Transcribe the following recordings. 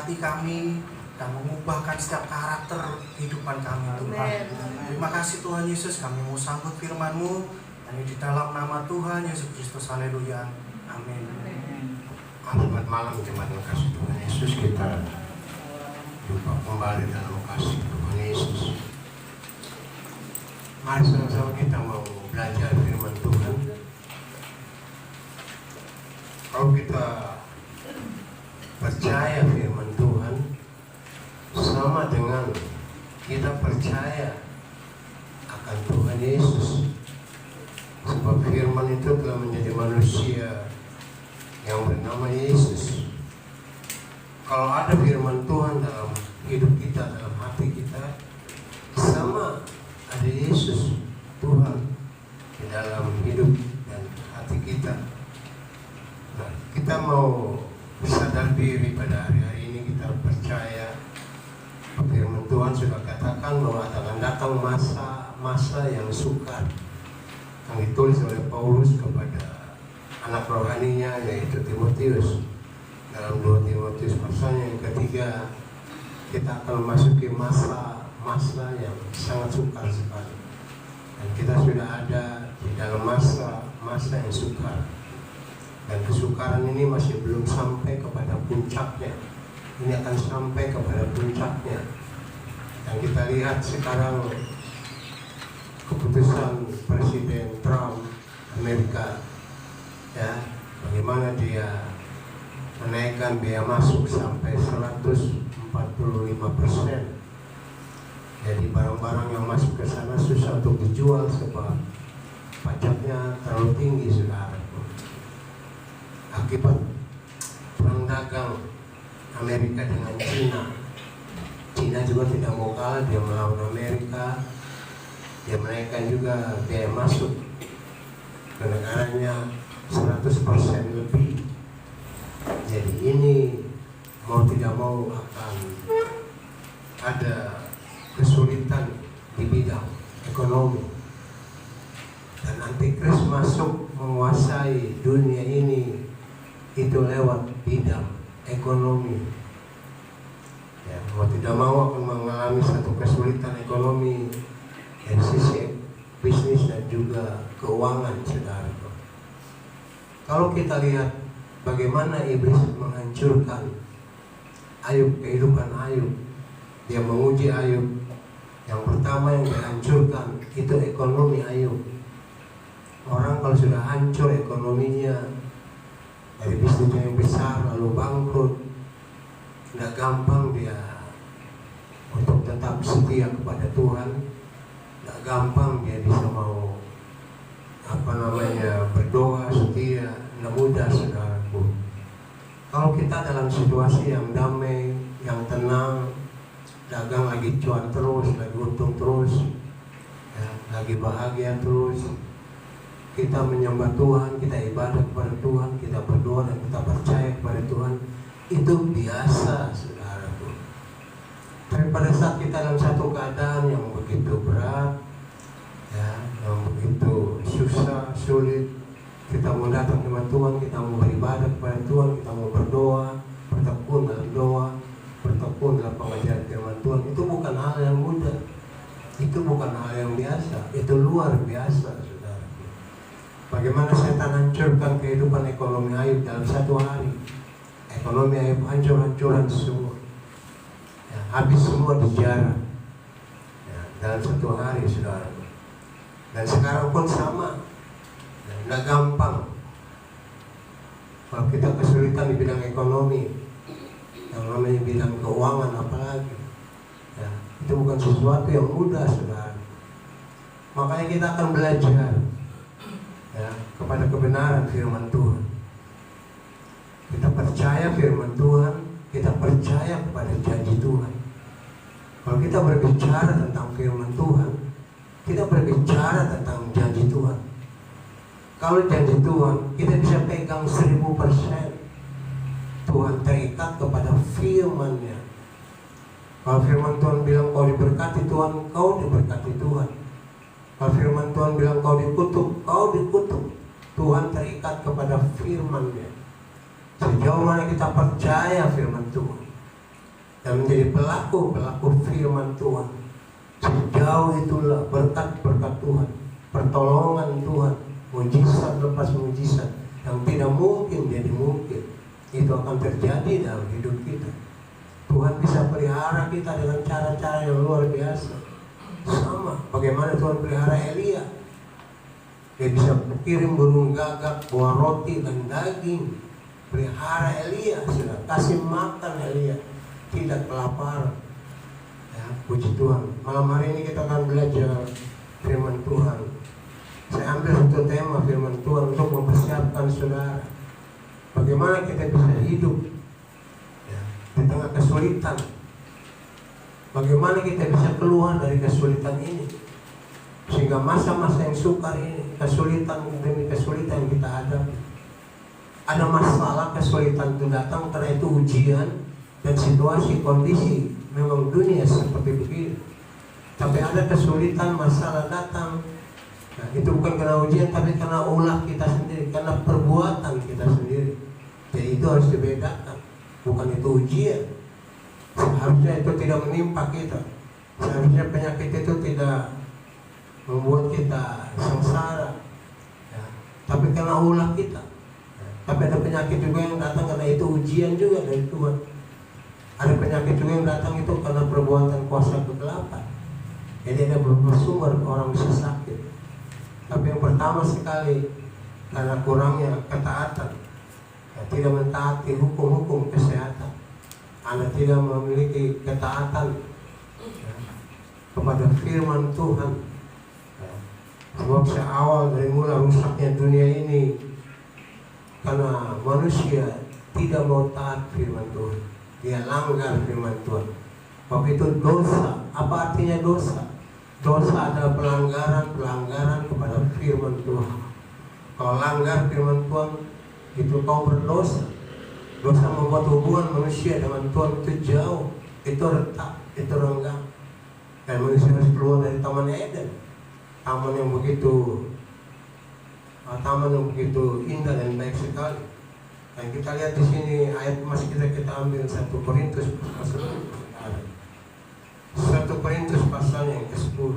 hati kami dan mengubahkan setiap karakter kehidupan kami Tuhan. Terima kasih Tuhan Yesus, kami mau sambut firman-Mu hanya di dalam nama Tuhan Yesus Kristus. Haleluya. Amin. Selamat malam jemaat yang kasih Tuhan Yesus, kita jumpa kembali dalam kasih Tuhan Yesus. Mari sama-sama kita mau belajar firman Tuhan. Kalau kita percaya firman Tuhan, sama dengan kita percaya akan Tuhan Yesus. Sebab firman itu telah menjadi manusia yang bernama Yesus. Kalau ada firman Tuhan dalam hidup kita, dalam hati kita, sama ada Yesus Tuhan di dalam hidup dan hati kita. Nah, kita mau sadar diri pada hari-hari ini, kita percaya firman Tuhan sudah katakan bahwa akan datang masa yang sukar, yang ditulis oleh Paulus kepada anak rohaninya yaitu Timotius. Dalam 2 Timotius pasalnya yang ketiga, kita akan memasuki masa yang sangat sukar sekali. Dan kita sudah ada di dalam masa yang sukar. Dan kesukaran ini masih belum sampai kepada puncaknya. Ini akan sampai kepada puncaknya. Dan kita lihat sekarang keputusan Presiden Trump Amerika, ya, bagaimana dia menaikkan biaya masuk sampai 145%. Jadi barang-barang yang masuk ke sana susah untuk dijual sebab pajaknya terlalu tinggi, saudara. Akibat perang dagang Amerika dengan Cina juga tidak mau kalah, dia melawan Amerika. Dia menaikkan juga biaya masuk ke negaranya 100% lebih. Jadi ini mau tidak mau akan ada kesulitan di bidang ekonomi. Dan Antikris masuk menguasai dunia ini itu lewat bidang ekonomi. Ya, mau tidak mau akan mengalami satu kesulitan ekonomi dari sisi bisnis dan juga keuangan, saudara. Kalau kita lihat bagaimana iblis menghancurkan Ayub, kehidupan Ayub, dia menguji Ayub. Yang pertama yang dihancurkan itu ekonomi Ayub. Orang kalau sudah hancur ekonominya, dari bisnisnya yang besar lalu bangkrut, tidak gampang dia untuk tetap setia kepada Tuhan. Tidak gampang dia bisa mau berdoa setia, tidak mudah, saudaraku. Kalau kita dalam situasi yang damai, yang tenang, dagang lagi cuan terus, lagi untung terus, ya, lagi bahagia terus, kita menyembah Tuhan, kita ibadah kepada Tuhan, kita berdoa dan kita percaya kepada Tuhan, itu biasa, saudaraku. Tapi pada saat kita dalam satu keadaan yang begitu berat, ya, yang begitu susah, sulit, kita mau datang kepada Tuhan, kita mau beribadah kepada Tuhan, kita mau berdoa, bertekun dalam doa, bertekun dalam pengajaran firman Tuhan, itu bukan hal yang mudah, itu bukan hal yang biasa, itu luar biasa, saudara. Bagaimana setan hancurkan kehidupan ekonomi Ayub dalam satu hari. Ekonomi Ayub hancur-hancuran semua, ya, habis semua dijarah, ya, dalam satu hari, saudara. Dan sekarang pun sama, tidak gampang. Kalau kita kesulitan di bidang ekonomi, yang namanya bidang keuangan apalagi, ya, itu bukan sesuatu yang mudah, saudara. Makanya kita akan belajar, ya, kepada kebenaran firman Tuhan. Kita percaya firman Tuhan, kita percaya kepada janji Tuhan. Kalau kita berbicara tentang firman Tuhan, kita berbicara tentang janji Tuhan. Kalau janji Tuhan, kita bisa pegang 1000%. Tuhan terikat kepada firman-Nya. Kalau firman Tuhan bilang kau diberkati Tuhan, kau diberkati Tuhan. Kalau firman Tuhan bilang kau dikutuk, kau dikutuk. Tuhan terikat kepada firman-Nya. Sejauh mana kita percaya firman Tuhan, dan menjadi pelaku firman Tuhan. Sejauh itulah berkat-berkat Tuhan, pertolongan Tuhan, mujizat lepas mujizat yang tidak mungkin jadi mungkin. Itu akan terjadi dalam hidup kita. Tuhan bisa pelihara kita dengan cara-cara yang luar biasa. Sama bagaimana Tuhan pelihara Elia. Dia bisa kirim burung gagak, buah roti dan daging. Pelihara Elia, sudah kasih makan Elia, tidak kelaparan. Ya, puji Tuhan. Malam hari ini kita akan belajar firman Tuhan. Saya ambil satu tema firman Tuhan untuk mempersiapkan saudara. Bagaimana kita bisa hidup ya, di tengah kesulitan. Bagaimana kita bisa keluar dari kesulitan ini. Sehingga masa-masa yang sukar ini, kesulitan demi kesulitan yang kita hadapi. Ada masalah, kesulitan itu datang karena itu ujian dan situasi, kondisi. Memang dunia seperti begitu. Tapi ada kesulitan, masalah datang. Nah, itu bukan karena ujian, tapi karena ulah kita sendiri, karena perbuatan kita sendiri. Jadi itu harus dibedakan. Bukan itu ujian. Seharusnya itu tidak menimpa kita. Seharusnya penyakit itu tidak membuat kita sengsara ya. Tapi karena ulah kita ya. Tapi ada penyakit juga yang datang karena itu ujian juga dari Tuhan. Ada penyakit juga yang datang itu karena perbuatan kuasa kegelapan. Jadi ada beberapa sumber orang bisa sakit. Tapi yang pertama sekali karena kurangnya ketaatan ya, tidak mentaati hukum-hukum kesehatan. Anda tidak memiliki ketaatan ya, kepada firman Tuhan. Sebab seawal dari mula rusaknya dunia ini karena manusia tidak mau taat firman Tuhan. Dia langgar firman Tuhan. Sebab itu dosa. Apa artinya dosa? Dosa adalah pelanggaran kepada firman Tuhan. Kalau langgar firman Tuhan, itu kau berdosa. Dosa membuat hubungan manusia dengan Tuhan itu jauh, itu retak, itu renggang. Dan manusia harus keluar dari Taman Eden. Taman yang begitu indah dan baik sekali. Dan kita lihat di sini ayat masih kita ambil 1 Korintus pasal 1 Korintus pasal yang ke-10.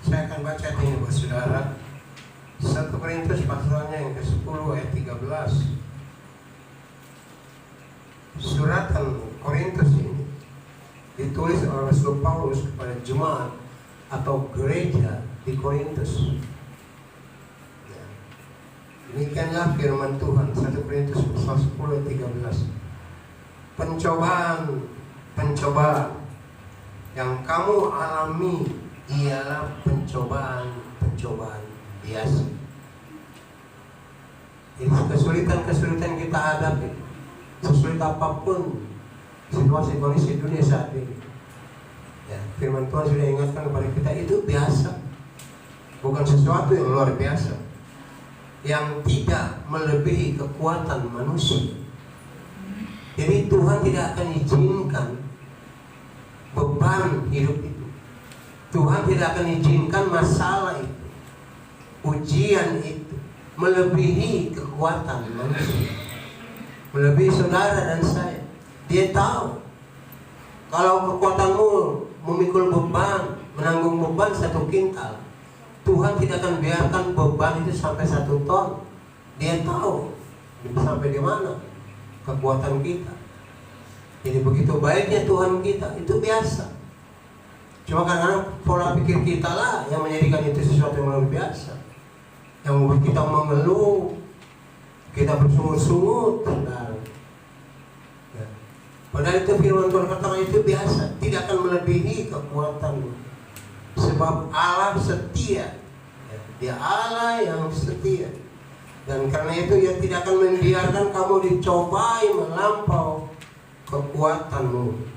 Saya akan baca ini buat saudara. 1 Korintus pasalnya yang ke-10 ayat 13. Suratan Korintus ini ditulis oleh Rasul Paulus kepada jemaat atau gereja di Korintus. Ya. Demikianlah firman Tuhan 1 Korintus pasal 10 ayat 13. Pencobaan yang kamu alami ialah pencobaan biasa. Jadi kesulitan kita hadapi, sesulit apapun situasi kondisi dunia saat ini ya, firman Tuhan sudah ingatkan kepada kita itu biasa, bukan sesuatu yang luar biasa yang tidak melebihi kekuatan manusia. Jadi Tuhan tidak akan izinkan beban hidup itu. Tuhan tidak akan izinkan masalah itu, ujian itu melebihi kekuatan manusia, melebihi saudara dan saya. Dia tahu kalau kekuatanmu memikul beban, menanggung beban 1 kintal, Tuhan tidak akan biarkan beban itu sampai 1 ton. Dia tahu sampai di mana kekuatan kita. Jadi begitu baiknya Tuhan kita, itu biasa. Cuma karena pola pikir kita lah yang menjadikan itu sesuatu yang luar biasa, yang membuat kita mengeluh, kita bersungut-sungut. Padahal itu firman Tuhan katakan itu biasa, tidak akan melebihi kekuatanmu. Sebab Allah setia, Dia Allah yang setia. Dan karena itu Dia tidak akan membiarkan kamu dicobai melampau kekuatanmu.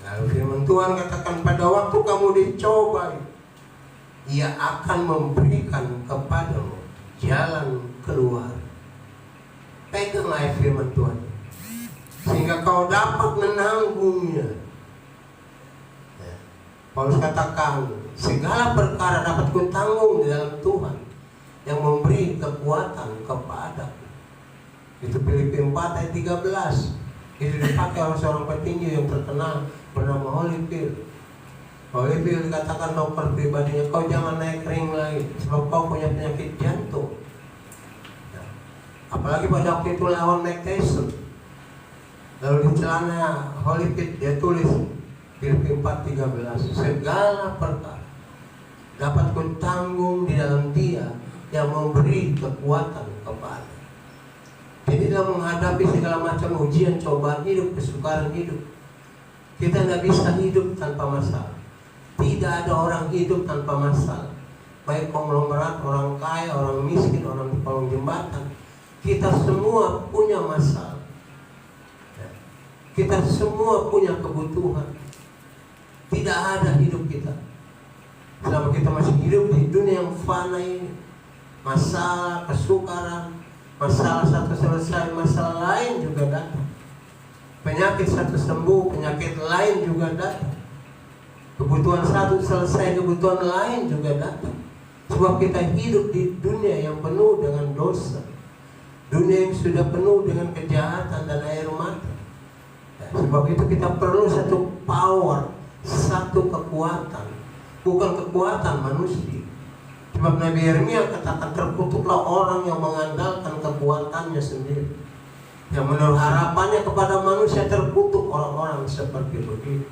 Lalu firman Tuhan katakan pada waktu kamu dicobai, Ia akan memberikan kepadamu jalan keluar. Peganglah firman Tuhan sehingga kau dapat menanggungnya. Paulus katakan segala perkara dapat kutanggung di dalam Tuhan yang memberi kekuatan kepada Itu Filipi 4 ayat 13. Itu dipakai oleh seorang petinju yang terkenal bernama Holyfield. Holyfield dikatakan dokter pribadinya, kau jangan naik ring lagi sebab kau punya penyakit jantung. Apalagi pada waktu itu lawan Mike Tyson. Lalu di celana Holyfield dia tulis Filipi 4:13, segala perkara dapat kutanggung di dalam Dia yang memberi kekuatan kepada. Jadi dalam menghadapi segala macam ujian, cobaan hidup, kesukaran hidup, kita tidak bisa hidup tanpa masalah. Tidak ada orang hidup tanpa masalah. Baik konglomerat, orang kaya, orang miskin, orang di kolong jembatan, kita semua punya masalah. Kita semua punya kebutuhan. Tidak ada hidup kita selama kita masih hidup di dunia yang fana ini. Masalah, kesukaran, masalah satu selesai, masalah lain juga datang. Penyakit satu sembuh, penyakit lain juga datang. Kebutuhan satu selesai, kebutuhan lain juga datang. Sebab kita hidup di dunia yang penuh dengan dosa, dunia yang sudah penuh dengan kejahatan dan air mata. Sebab itu kita perlu satu power, satu kekuatan, bukan kekuatan manusia. Sebab Nabi Yeremia katakan, terkutuklah orang yang mengandalkan kekuatannya sendiri, yang menaruh harapannya kepada manusia. Terkutuk orang-orang seperti begitu.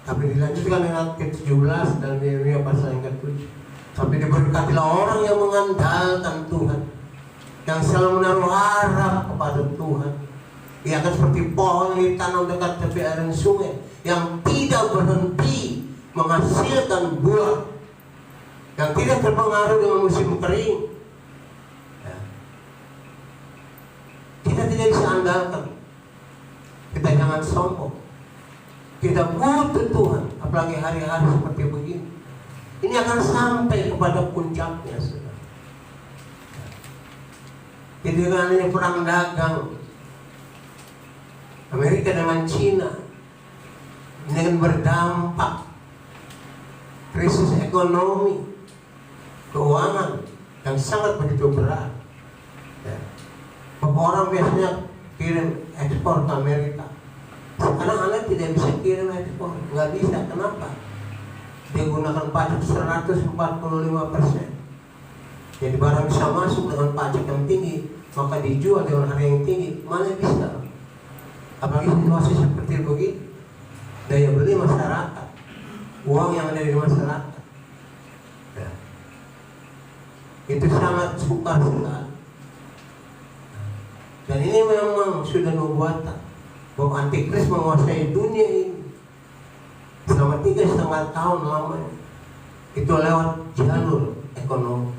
Tapi dilanjutkan dengan ayat 17 dan Yeremia pasal yang ke-7. Tapi diberkatilah orang yang mengandalkan Tuhan, yang selalu menaruh harap kepada Tuhan. Ia akan seperti pohon yang ditanam dekat tepi air sungai, yang tidak berhenti menghasilkan buah, yang tidak terpengaruh dengan musim kering. Kita tidak bisa andalkan. Kita jangan sombong. Kita butuh Tuhan, apalagi hari-hari seperti begini. Ini akan sampai kepada puncaknya, saudara. Jadi dengan ini perang dagang Amerika dengan Cina ini akan berdampak krisis ekonomi, keuangan yang sangat begitu berat. Orang biasanya kirim ekspor ke Amerika. Sekarang Anda tidak bisa kirim ekspor, nggak bisa. Kenapa? Dia gunakan pajak 145%. Jadi barang bisa masuk dengan pajak yang tinggi, maka dijual dengan harga yang tinggi. Mana bisa? Apalagi situasi seperti begitu, daya beli masyarakat, uang yang ada di masyarakat, itu sangat sukar sekali. Dan ini memang sudah nubuatan bahwa Antikris menguasai dunia ini selama 3,5 tahun lamanya. Itu lewat jalur ekonomi.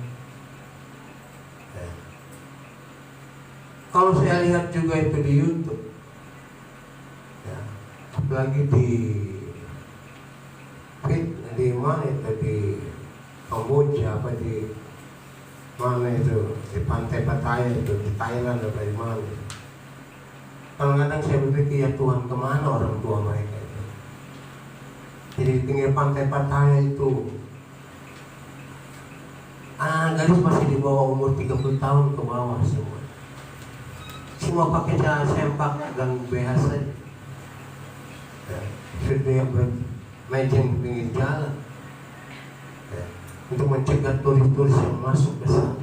Kalau saya lihat juga itu di YouTube, apalagi di mana itu, di Kamboja apa di mana itu, di pantai Pattaya itu, di Thailand atau di mana. Kadang-kadang saya berpikir, ya Tuhan, kemana orang tua mereka itu? Jadi di pinggir pantai Pattaya itu gadis masih di bawah umur 30 tahun ke bawah semua pakai cara sempak dan BH saja. Sudah bermain di pinggir jalan untuk mencegah turis-turis yang masuk ke sana.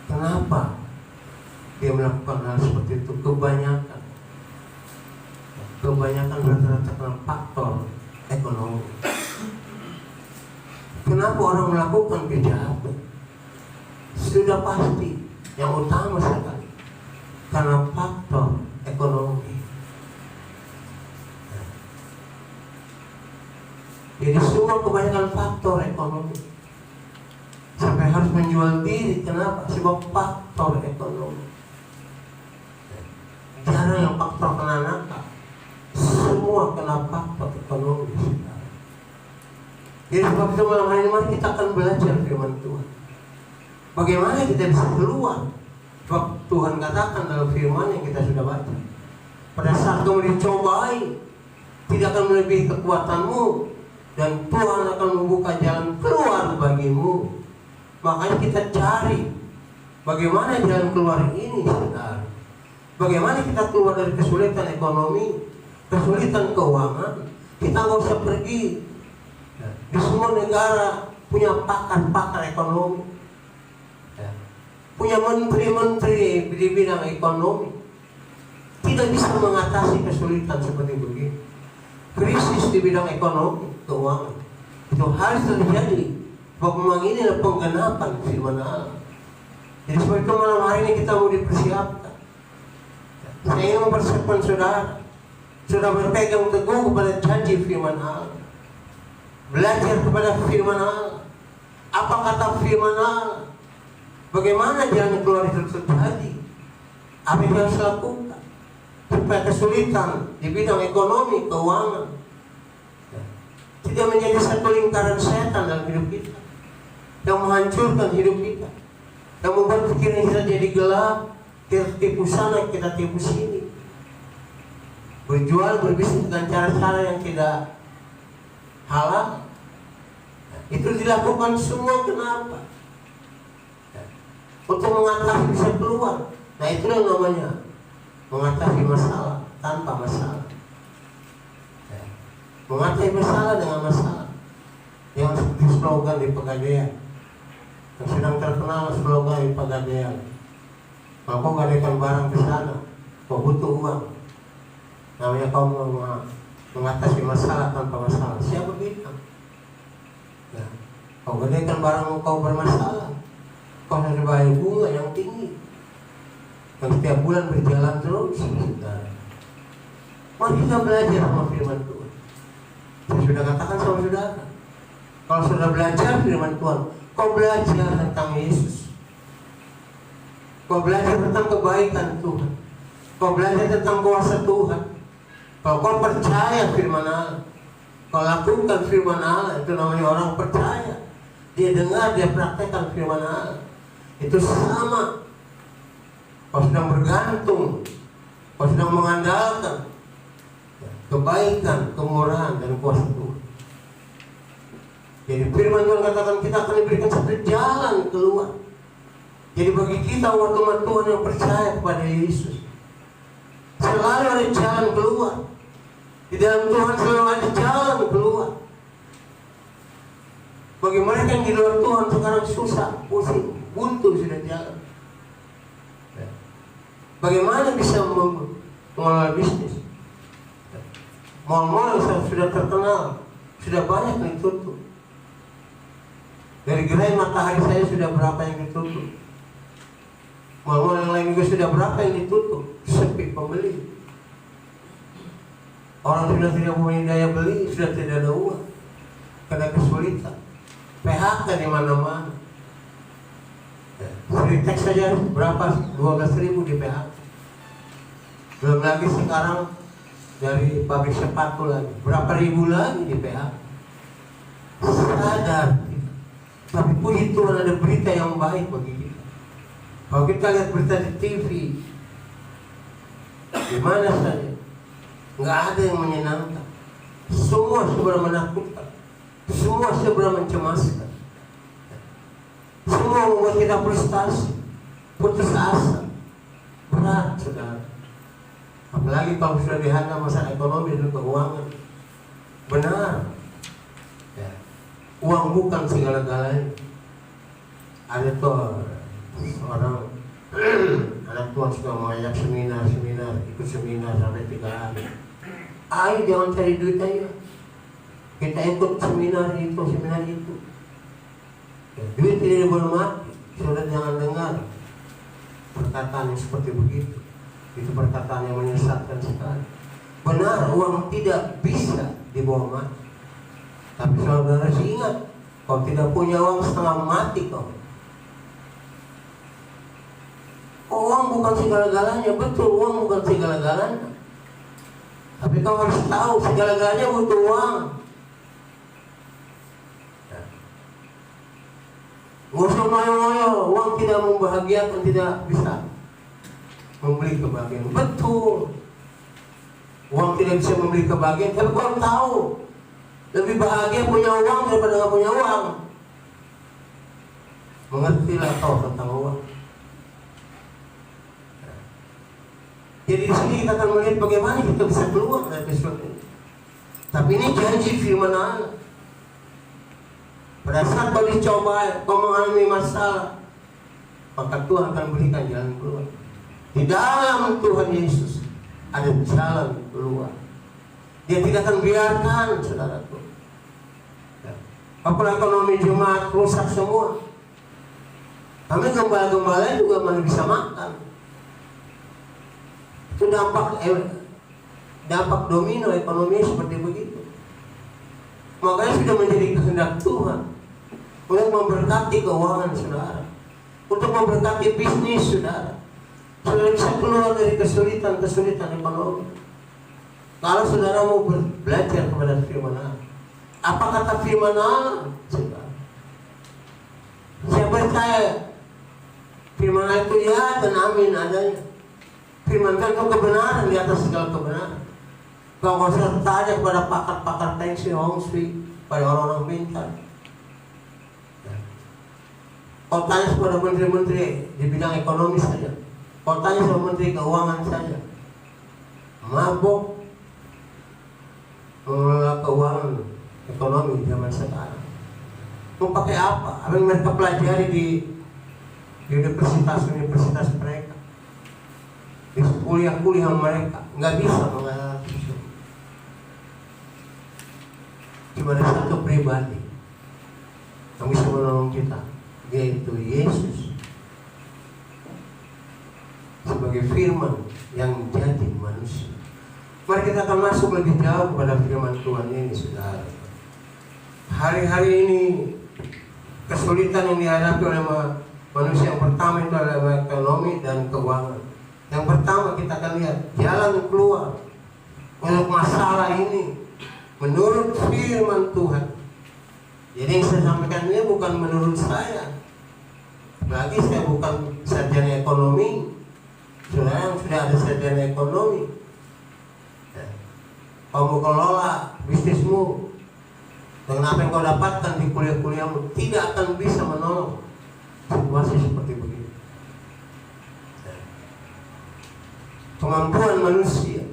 Kenapa dia melakukan hal seperti itu? Kebanyakan rata-rata karena faktor ekonomi. Kenapa orang melakukan kejahatan? Sudah pasti yang utama sekali karena faktor ekonomi. Jadi semua kebanyakan faktor ekonomi. Sampai harus menjual diri. Kenapa? Sebab faktor ekonomi. Jarang yang faktor kena nakal. Semua kena faktor ekonomi. Jadi sebab itu malam hari ini mari kita akan belajar firman Tuhan. Bagaimana kita bisa keluar? Sebab Tuhan katakan dalam firman yang kita sudah baca, pada saat kamu dicobai, tidak akan melebihi kekuatanmu, dan Tuhan akan membuka jalan keluar bagimu. Makanya kita cari Bagaimana jalan keluar ini, saudara? Bagaimana kita keluar dari kesulitan ekonomi, kesulitan keuangan? Kita nggak usah pergi. Di semua negara punya pakar-pakar ekonomi, punya menteri-menteri di bidang ekonomi. Tidak bisa mengatasi kesulitan seperti begini. Krisis di bidang ekonomi, keuangan, itu harus terjadi. Bahwa memang ini adalah penggenapan firman Allah. Jadi sebab itu malam hari ini kita mau dipersiapkan. Saya ingin mempersiapkan saudara berpegang teguh kepada janji firman Allah. Belajar kepada firman Allah. Apa kata firman Allah? Bagaimana jalan keluar itu terjadi? Apa yang harus lakukan supaya kesulitan di bidang ekonomi, keuangan tidak menjadi satu lingkaran setan dalam hidup kita, yang menghancurkan hidup kita, yang membuat pikiran kita jadi gelap. Kita tipu sana, kita tipu sini, berjual, berbisnis dengan cara-cara yang tidak halal. Itu dilakukan semua kenapa? Untuk mengatasi bisa keluar. Nah, itulah namanya mengatasi masalah tanpa masalah. Mengatasi masalah dengan masalah. Yang seperti slogan di Pegadaian, yang sedang terkenal slogan di Pegadaian. Kalau kau gadaikan barang ke sana, kau butuh uang. Namanya kau mengatasi masalah tanpa masalah. Siapa bilang? Ya. Kau gadaikan barang kau bermasalah, kau harus bayar bunga yang tinggi, yang setiap bulan berjalan terus. Mari kita belajar sama firman Tuhan. Saya sudah katakan sama saudara, kalau sudah belajar firman Tuhan, kau belajar tentang Yesus, kau belajar tentang kebaikan Tuhan, kau belajar tentang kuasa Tuhan. Kalau kau percaya firman Allah, kau lakukan firman Allah, itu namanya orang percaya. Dia dengar, dia praktekkan firman Allah. Itu sama. Kau sedang bergantung, kau sedang mengandalkan kebaikan, kemurahan, dan kuasa Tuhan. Jadi firman Tuhan katakan kita akan diberikan satu jalan keluar. Jadi bagi kita umat Tuhan yang percaya kepada Yesus, selalu ada jalan keluar. Di dalam Tuhan selalu ada jalan keluar. Bagi mereka yang di luar Tuhan sekarang susah, pusing, buntu sudah jalan. Bagaimana bisa mengelola bisnis? Mal-mal yang sudah terkenal, sudah banyak yang ditutup. Dari gerai Matahari saya sudah berapa yang ditutup. Mal-mal yang lain juga sudah berapa yang ditutup. Sepi pembeli. Orang sudah tidak punya daya beli, sudah tidak ada uang karena kesulitan. PHK di mana-mana. Free tax saja berapa? 12.000 di PHK. Belum lagi sekarang dari pabrik sepatu lagi, berapa ribu lagi di PHK. Sadar. Tapi puji Tuhan ada berita yang baik bagi kita. Kalau kita lihat berita di TV, di mana saja, nggak ada yang menyenangkan. Semua sebenarnya menakutkan, semua sebenarnya mencemaskan, semua membuat kita frustasi, putus asa, berat, saudara. Apalagi kalau sudah dihantam masalah ekonomi dan keuangan. Benar, ya. Uang bukan segala-galanya. Ada tuh orang anak Tuhan suka mengajak seminar, ikut seminar sampai 3 hari. Ayo jangan cari duit aja. Kita ikut seminar itu. Ya, duit tidak boleh mati. Saudara jangan dengar perkataan yang seperti begitu. Itu perkataan yang menyesatkan sekali. Benar, uang tidak bisa dibawa mati. Tapi saudara harus ingat, kau tidak punya uang setengah mati kau. Uang bukan segala-galanya, betul, uang bukan segala-galanya. Tapi kau harus tahu segala-galanya butuh uang. Nggak usah ngoyo-ngoyo, uang tidak membahagiakan, tidak bisa membeli kebahagiaan. Betul, uang tidak bisa membeli kebahagiaan. Tapi kau tahu lebih bahagia punya uang daripada nggak punya uang. Mengertilah kau tentang uang. Jadi di sini kita akan melihat bagaimana kita bisa keluar dari kesulitan ini. Tapi ini janji firman Allah. Pada saat kau dicoba, kau mengalami masalah, maka Tuhan akan berikan jalan keluar. Di dalam Tuhan Yesus ada jalan keluar. Dia tidak akan biarkan, saudaraku. Apalagi ekonomi jemaat rusak semua. Kami gembala-gembala juga mana bisa makan. Itu dampak domino ekonomi seperti begitu. Makanya sudah menjadi kehendak Tuhan untuk memberkati keuangan saudara, untuk memberkati bisnis saudara. Saudara bisa keluar dari kesulitan ekonomi. Kalau saudara mau belajar kepada firman Allah, apa kata firman Allah? Saya percaya firman Allah itu ya dan amin adanya. Firman Tuhan itu kebenaran di atas segala kebenaran. Kau nggak usah tanya kepada pakar-pakar Feng Shui, Hong Shui, pada orang-orang pintar. Kau tanya kepada menteri-menteri di bidang ekonomi saja. Kau tanya sama menteri keuangan saja. Mabuk mengelola keuangan ekonomi zaman sekarang. Mau pakai apa? Apa yang mereka pelajari di universitas mereka, di kuliah mereka, nggak bisa mengalami itu. Cuma ada satu pribadi yang bisa menolong kita, yaitu Yesus sebagai firman yang jadi manusia. Mari kita akan masuk lebih jauh kepada firman Tuhan ini, saudara. Hari-hari ini kesulitan yang dihadapi oleh manusia yang pertama itu adalah ekonomi dan keuangan. Yang pertama kita akan lihat jalan keluar untuk masalah ini menurut firman Tuhan. Jadi yang saya sampaikan ini bukan menurut saya. Lagi saya bukan sarjana ekonomi. Saudara yang sudah ada sarjana ekonomi, kamu kelola bisnismu dengan apa yang kau dapatkan di kuliah-kuliahmu tidak akan bisa menolong situasi seperti begini. Kemampuan manusia,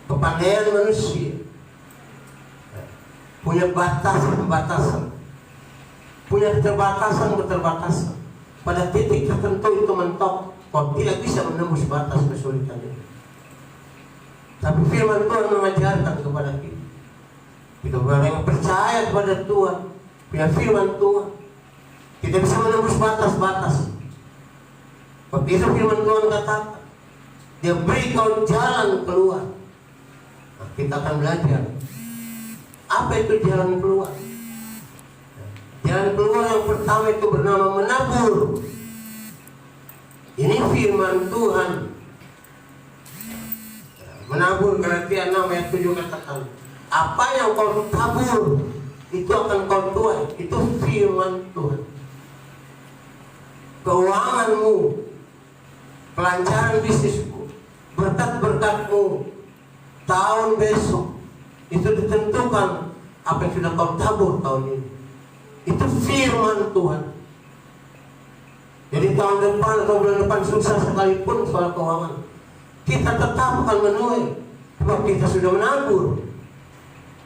kepandaian manusia punya batasan, punya keterbatasan. Pada titik tertentu itu mentok, kau tidak bisa menembus batas kesulitan itu. Tapi firman Tuhan mengajarkan kepada kita. Kita orang yang percaya kepada Tuhan, punya firman Tuhan, kita bisa menembus batas-batas. Begitu firman Tuhan katakan, Dia beri kau jalan keluar. Nah, kita akan belajar apa itu jalan keluar. Jalan keluar yang pertama itu bernama menabur. Ini firman Tuhan. Menabur, Galatia 6 ayat 7 katakan, apa yang kau tabur itu akan kau tuai. Itu firman Tuhan. Keuanganmu, kelancaran bisnismu, berkat-berkatmu tahun besok itu ditentukan apa yang sudah kau tabur tahun ini. Itu firman Tuhan. Jadi tahun depan atau bulan depan susah sekalipun soal keuangan, kita tetap akan menuai, sebab kita sudah menabur.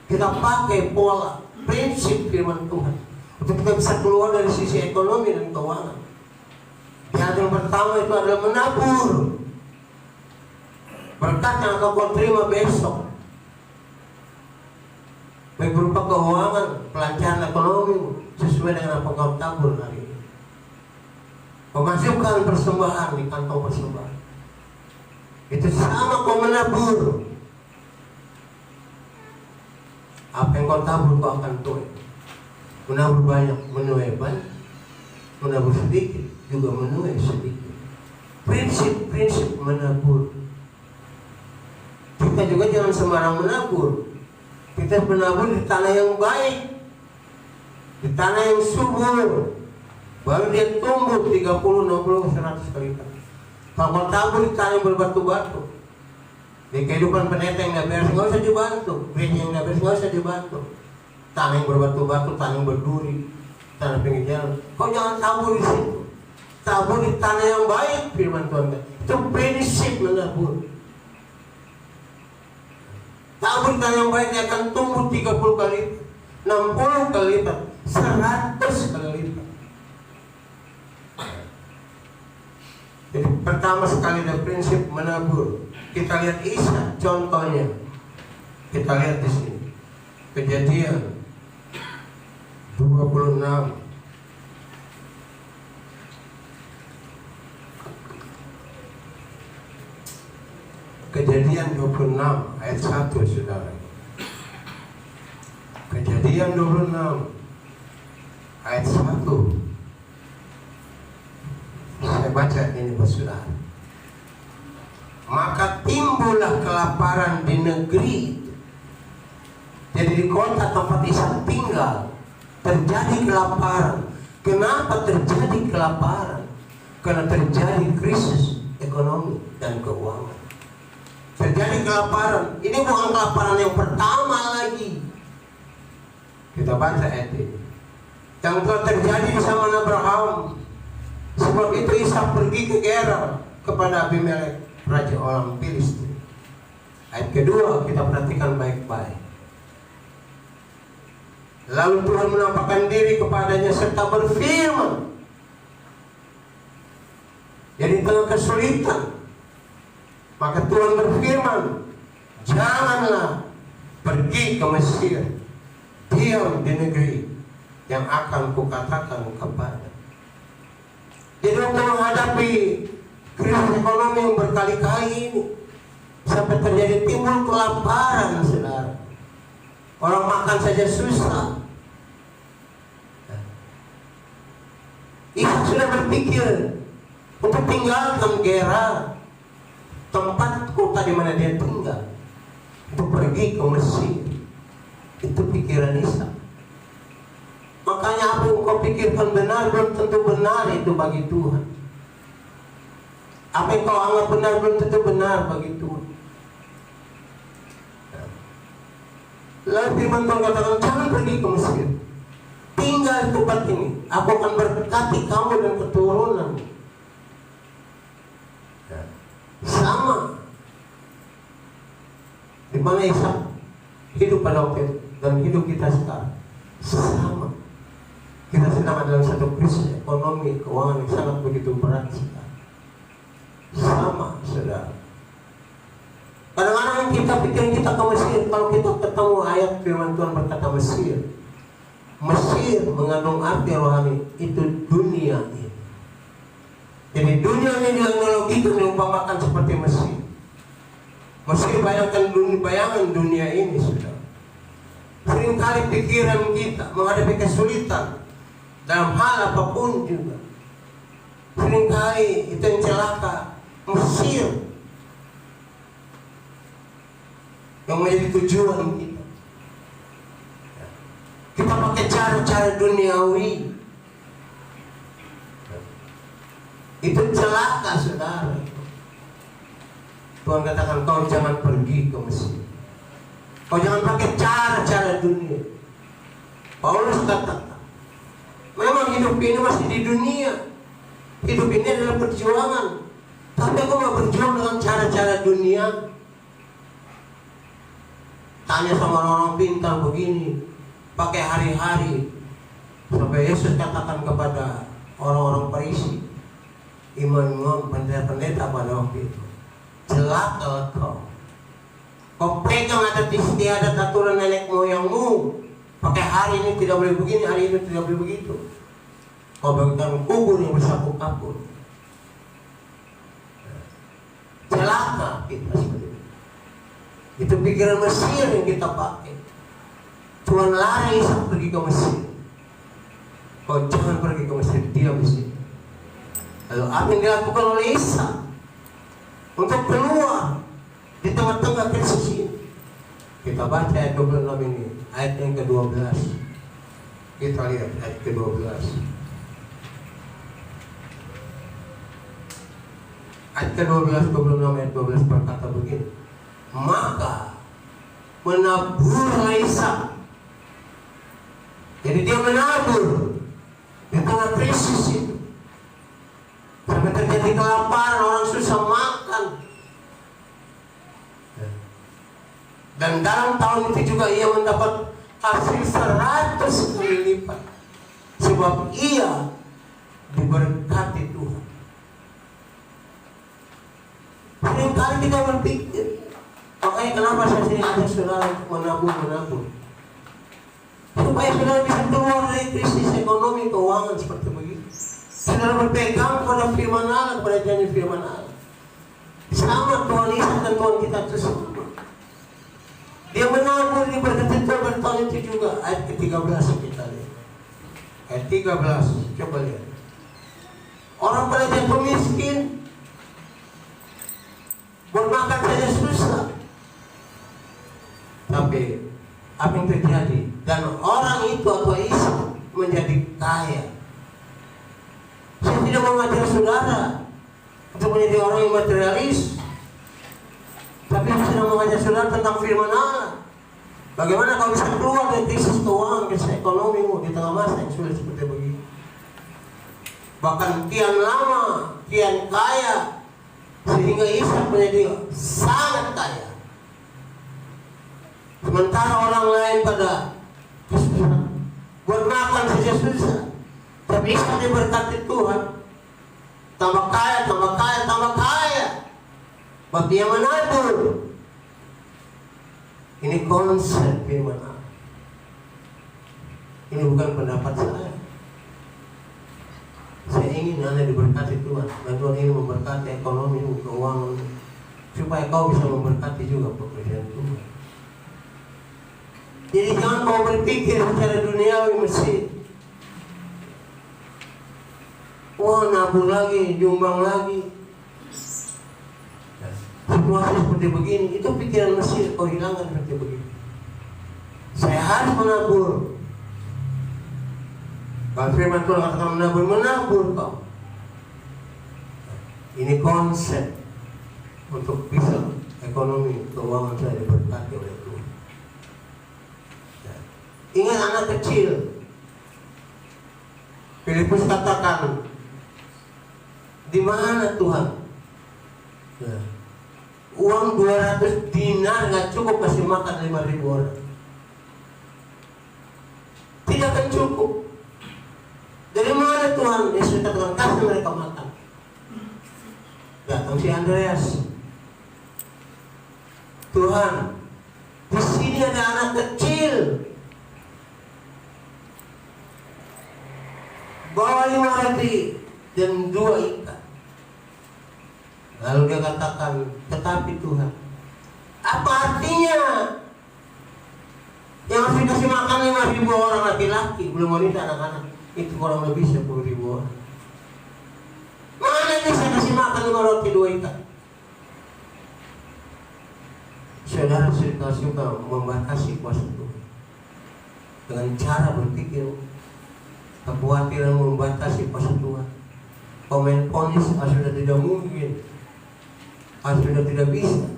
Kita pakai pola, prinsip firman Tuhan untuk kita bisa keluar dari sisi ekonomi dan keuangan. Yang pertama itu adalah menabur. Berkat yang akan kau terima besok, baik berupa keuangan, pelancaran ekonomi, sesuai dengan apa kau tabur hari ini. Memasukkan persembahan di kantong persembahan. Itu sama kau menabur. Apa yang kau tabur kau akan tuai. Menabur banyak, menuai banyak. Menabur sedikit, juga menuai sedikit. Prinsip-prinsip menabur. Kita juga jangan sembarang menabur. Kita menabur di tanah yang baik, di tanah yang subur, baru dia tumbuh 30, 60, 100 kali lipat. Kalau tabur di tanah yang berbatu-batu, di kehidupan pendeta yang nggak beres nggak usah dibantu, gereja yang nggak beres nggak usah dibantu. Tanah yang berbatu-batu, tanah yang berduri, tanah pinggir jalan, kau jangan tabur di situ. Tabur di tanah yang baik, firman Tuhan. Itu prinsip menabur. Tabur yang baik akan tumbuh 30 kali, 60 kali lipat, 100 kali lipat. Jadi pertama sekali ada prinsip menabur. Kita lihat Isa contohnya. Kita lihat di sini. Kejadian 26. Kejadian 26 ayat 1, saudara. Kejadian 26 ayat 1. Saya baca ini, saudara. Maka timbullah kelaparan di negeri itu. Jadi di kota tempat Ishak tinggal terjadi kelaparan. Kenapa terjadi kelaparan? Karena terjadi krisis ekonomi dan keuangan. Terjadi kelaparan. Ini bukan kelaparan yang pertama lagi. Kita baca ayat ini. Yang telah terjadi di zaman Abraham. Sebab itu Ishak pergi ke Gerar kepada Abimelek, raja orang Filistin. Ayat kedua kita perhatikan baik-baik. Lalu Tuhan menampakkan diri kepadanya serta berfirman. Jadi tengah kesulitan, maka Tuhan berfirman, janganlah pergi ke Mesir, diam di negeri yang akan kukatakan kepada. Jadi untuk menghadapi krisis ekonomi yang berkali-kali ini, sampai terjadi timbul kelaparan, saudara. Orang makan saja susah. Ishak sudah berpikir untuk tinggalkan Gerar, tempat kota di mana dia tinggal, untuk pergi ke Mesir. Itu pikiran Ishak. Makanya apa yang kau pikirkan benar belum tentu benar itu bagi Tuhan. Apa yang kau anggap benar belum tentu benar bagi Tuhan. Lalu firman Tuhan katakan, jangan pergi ke Mesir, tinggal di tempat ini. Aku akan berkati kamu dan keturunan. Sama di mana Ishak hidup pada waktu itu dan hidup kita sekarang sama. Kita sedang dalam satu krisis ekonomi keuangan yang sangat begitu berat sekarang. Sama, saudara. Kadang-kadang kita pikir kita ke Mesir. Kalau kita ketemu ayat firman Tuhan berkata Mesir, Mesir mengandung arti rohani itu dunia ini. Jadi dunia ini dianalogikan diumpamakan seperti Mesir. Mesir bayangan dunia ini, saudara. Seringkali pikiran kita menghadapi kesulitan dalam hal apapun juga. Seringkali itu yang celaka. Mesir yang menjadi tujuan kita. Kita pakai cara-cara duniawi. Itu celaka, saudara. Tuhan katakan kau jangan pergi ke Mesir. Kau jangan pakai cara-cara dunia. Paulus katakan, memang hidup ini masih di dunia. Hidup ini adalah perjuangan. Tapi aku gak berjuang dengan cara-cara dunia. Tanya sama orang pintar begini, pakai hari-hari. Sampai Yesus katakan kepada orang-orang Farisi, imam-imam, pendeta-pendeta pada waktu itu, celaka kau. Kau pegang adat istiadat aturan nenek moyangmu. Pakai hari ini tidak boleh begini, hari ini tidak boleh begitu. Kau bagikan kubur yang bersapu kapur. Celaka kita seperti itu. Itu pikiran Mesir yang kita pakai. Tuhan lari Ishak pergi ke Mesir. Kau jangan pergi ke Mesir, diam di sini. Lalu apa yang dilakukan oleh Ishak untuk keluar di tengah-tengah krisis ini? Kita baca ayat 26 ini, ayat yang ke-12. Kita lihat ayat ke-12. Ayat ke-12, 26 ayat 12 berkata begini. Maka menaburlah Ishak. Jadi dia menabur di tengah krisis itu. Sampai terjadi kelaparan, orang susah bisa makan. Dan dalam tahun itu juga ia mendapat hasil 100 kali lipat. Sebab ia diberkati Tuhan. Seringkali kita berpikir, makanya kenapa saya sering ajak saudara menabung. Supaya saudara bisa keluar dari krisis ekonomi keuangan seperti begitu. Saudara berpegang pada firman Allah, pada janji firman Allah. Sama Tuhan Yesus dan Tuhan kita itu sama. Dia menabur, diberkati Tuhan pada tahun itu juga. Ayat ke-13 kita lihat. Ayat 13, coba lihat. Orang pada jatuh miskin, bermakan saja susah. Tapi apa yang terjadi? Dan orang itu atau Isa menjadi kaya. Saya tidak mengajar saudara untuk menjadi orang yang materialis, tapi saya sedang mengajar saudara tentang firman Allah. Bagaimana kau bisa keluar dari krisis keuangan, krisis ekonomimu di tengah masa yang sulit seperti begini. Bahkan kian lama, kian kaya, sehingga Isa menjadi sangat kaya. Sementara orang lain pada kesusahan, buat makan saja susah. Tapi Isa diberkati Tuhan, tambah kaya, tambah kaya, tambah kaya. Sebab dia menabur. Ini konsep firman Allah. Ini bukan pendapat saya. Saya ingin Anda diberkati Tuhan, dan Tuhan ingin memberkati ekonomi, keuangan, supaya kau bisa memberkati juga pekerjaan Tuhan. Jadi jangan kau berpikir secara duniawi mesti, wah nabur lagi, jumbang lagi. Situasi seperti begini, itu pikiran Mesir kau hilangkan seperti begini. Saya harus menabur. Kalau firman Tuhan katakan menabur kau. Ini konsep untuk bisa ekonomi keuangan saya diberkati oleh Tuhan. Ingat anak kecil. Filipus katakan, di mana Tuhan? Uang 200 dinar nggak cukup kasih makan 5.000 orang. Tidak akan cukup. Dari mana Tuhan? Yesus katakan kasih mereka makan. Datang si Andreas. Tuhan, di sini ada anak kecil. Bawa 5 roti dan 2 ikan. Lalu dia katakan, tetapi Tuhan, apa artinya? Yang harus dikasih makan 5.000 orang laki-laki, belum wanita, anak-anak. Itu kurang lebih 10.000 orang. Mana bisa kasih makan 5 roti 2 ikan? Saudara suka membatasi kuasa Tuhan dengan cara berpikir kekhawatiran membatasi kuasa Tuhan. Komen ponis sudah tidak mungkin, sudah tidak bisa.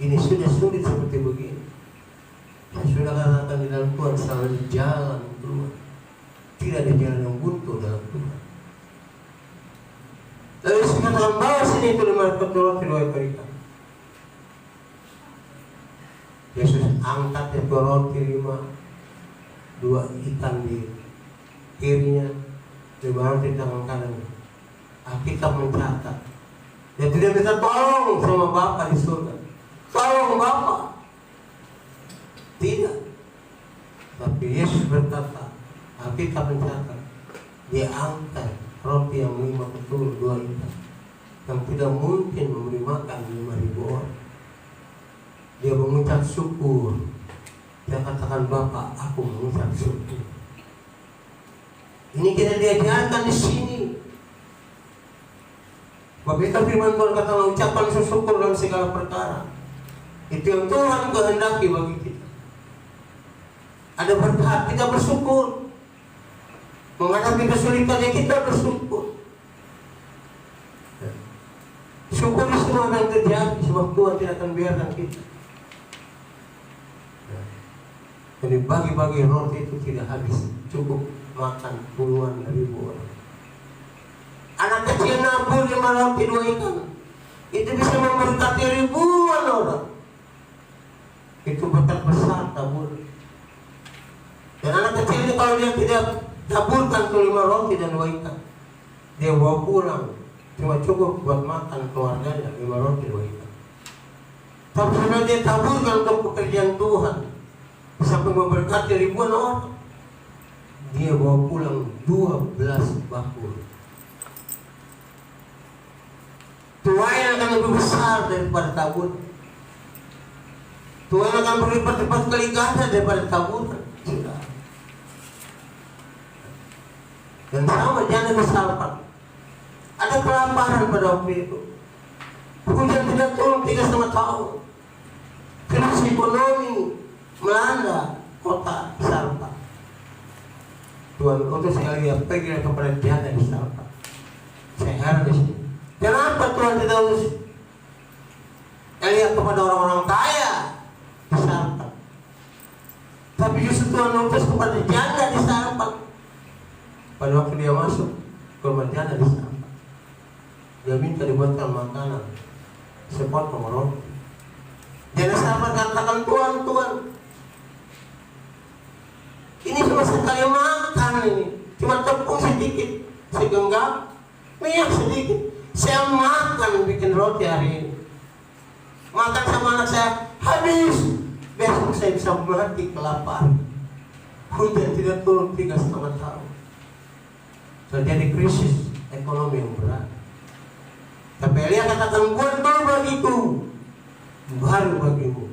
Ini sudah sulit seperti begini. Saya sudah katakan di dalam Tuhan selalu jalan keluar. Tidak ada jalan yang buntu dalam Tuhan. Lalu saya katakan bawa sini itu 5 roti 2 ekor ikan. Yesus angkat ekor roti 5, 2 ikan di kirinya, 5 roti di tangan kanan. Alkitab mencatat, dia tidak bisa tolong sama Bapa di surga. Tolong Bapa. Tidak. Tapi Yesus berkata, Alkitab mencatat, dia angkat roti yang 5 ketul 2 ikan, yang tidak mungkin memberi makan 5.000 orang. Dia mengucap syukur. Dia katakan, Bapa, aku mengucap syukur. Ini kita diajarkan di sini. Bagaimana firman Tuhan kata mengucapkan syukur dalam segala perkara. Itu yang Tuhan kehendaki bagi kita. Ada berkat, kita bersyukur. Menghadapi kesulitan yang kita bersyukur. Syukuri semua yang terjadi, sebab Tuhan tidak akan biarkan kita. Jadi bagi-bagi roti itu tidak habis, cukup makan puluhan ribu orang. Anak kecil nabur 5 roti 2 ikan. Itu bisa memberkati ribuan orang. Itu berkat besar tabur. Dan anak kecil ini kalau dia tidak taburkan tuh 5 roti dan 2 ikan, dia bawa pulang, cuma cukup buat makan keluarganya 5 roti 2 ikan. Tapi kalau dia taburkan untuk pekerjaan Tuhan, sampai memberkati ribuan orang, dia bawa pulang 12 bakul. Tuayan akan lebih besar daripada tabur. Tuhan akan berlipat-lipat kali ganda daripada taburan. Dan sama jangan disalahkan. Ada kelaparan pada waktu itu. Hujan tidak turun 3,5 tahun. Krisis ekonomi melanda kota Sarpa. Tuhan utus Elia pergi kepada janda di Sarpa. Saya heran di sini. Kenapa Tuhan tidak utus Elia kepada orang-orang kaya di Sarpa? Tapi justru Tuhan utus kepada janda di Sarpa. Pada waktu dia masuk ke rumah janda di Sarpa, dia minta dibuatkan makanan sepotong roti. Janda Sarpa katakan, Tuhan, Tuhan, ini cuma sekali makan ini, cuma tepung sedikit, segenggam, minyak sedikit. Saya makan bikin roti hari ini. Makan sama anak saya habis. Besok saya bisa mati kelaparan. Hujan tidak turun 3,5 tahun. Terjadi krisis ekonomi yang berat. Tapi Elia katakan, buat dulu bagiku, baru bagimu.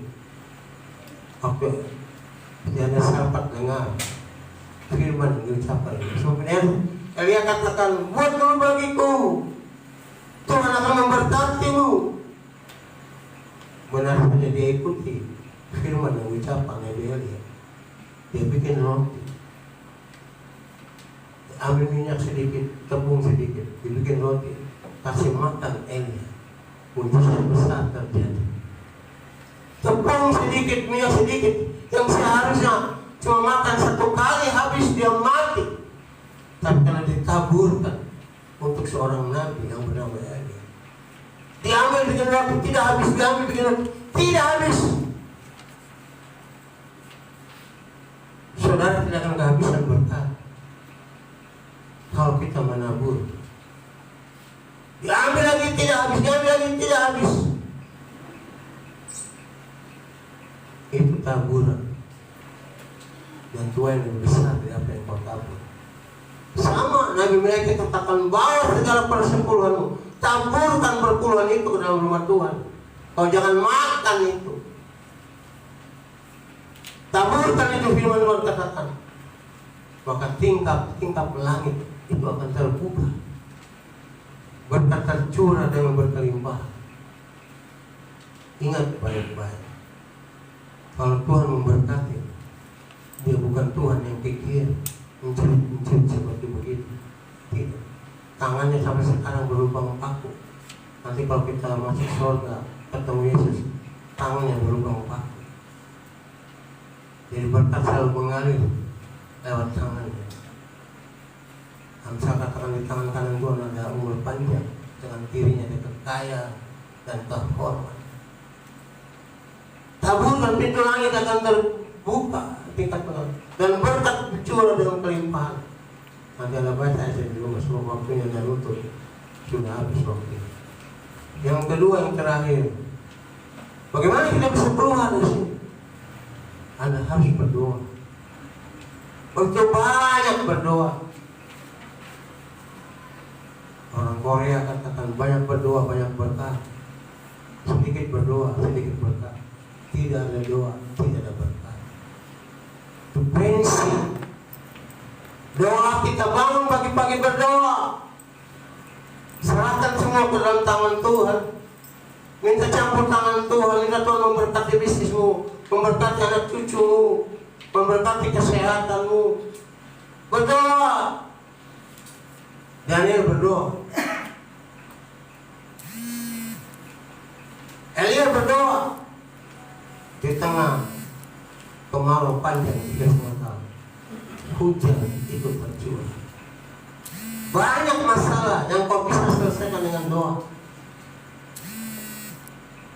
Oke, jangan sahabat dengar firman yang diucapkan. Sebenarnya Elia katakan, buat dulu bagiku, Tuhan akan memberkatimu. Benar saja dia ikuti firman yang diucapkan oleh Elia. Dia bikin roti, ambil minyak sedikit, tepung sedikit, dibikin roti, kasih makan Elia. Mujizat besar terjadi. Tepung sedikit, minyak sedikit, yang seharusnya cuma makan 1 kali habis dia mati. Tapi karena ditaburkan untuk seorang nabi yang bernama Elia, diambil bikin roti tidak habis, diambil bikin roti tidak habis. Saudara tidak akan kehabisan berkat kalau kita menabur. Diambil lagi tidak habis, diambil lagi tidak habis. Itu taburan. Dan Tuhan yang besar dari apa yang kau tabur. Sama Nabi mereka katakan, bawa segala persepuluhanmu, taburkan perpuluhan itu ke dalam rumah Tuhan. Kau jangan makan itu. Taburkan itu, firman Tuhan katakan. Maka tingkap langit itu akan terbuka. Berkat tercurah dengan berkelimpahan. Ingat baik-baik, kalau Tuhan memberkati, dia bukan Tuhan yang kikir, mencuri seperti begitu. Tidak. Tangannya sampai sekarang berlubang paku. Nanti kalau kita masuk surga ketemu Yesus, tangannya berlubang paku. Jadi berkat selalu mengalir lewat tangannya. Amsal katakan di tangan kanan Tuhan ada umur panjang, dengan kirinya ada kekayaan dan terhormat. Taburkan, pintu langit akan terbuka tingkat dan berkat bercurah dengan kelimpahan. Nanti ada baca saya di rumah, semua waktunya dan lutut sudah habis waktu. Yang kedua, yang terakhir, bagaimana kita bisa keluar dari sini? Anda harus berdoa. Begitu banyak berdoa. Orang Korea katakan banyak berdoa, banyak berkah. Sedikit berdoa, sedikit berkah. Tidak ada doa, tidak ada berkah. Itu prinsip. Doa kita bangun pagi-pagi berdoa. Serahkan semua ke dalam tangan Tuhan. Minta campur tangan Tuhan. Minta Tuhan memberkati bisnismu, memberkati anak cucumu, memberkati kesehatanmu. Berdoa. Daniel berdoa. Elia berdoa. Di tengah kemarau panjang 3,5 tahun, hujan itu tercurah. Banyak masalah yang kau bisa selesaikan dengan doa.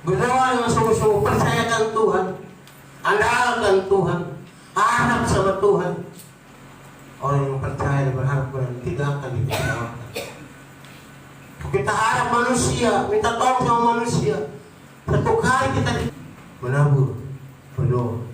Berdoa dengan sungguh-sungguh, percayakan Tuhan, andalkan Tuhan, harap sama Tuhan. Orang yang percaya dan berharap Tuhan tidak akan dikecewakan. Kita harap manusia, minta tolong sama manusia. Satu kali kita menabur, berdoa.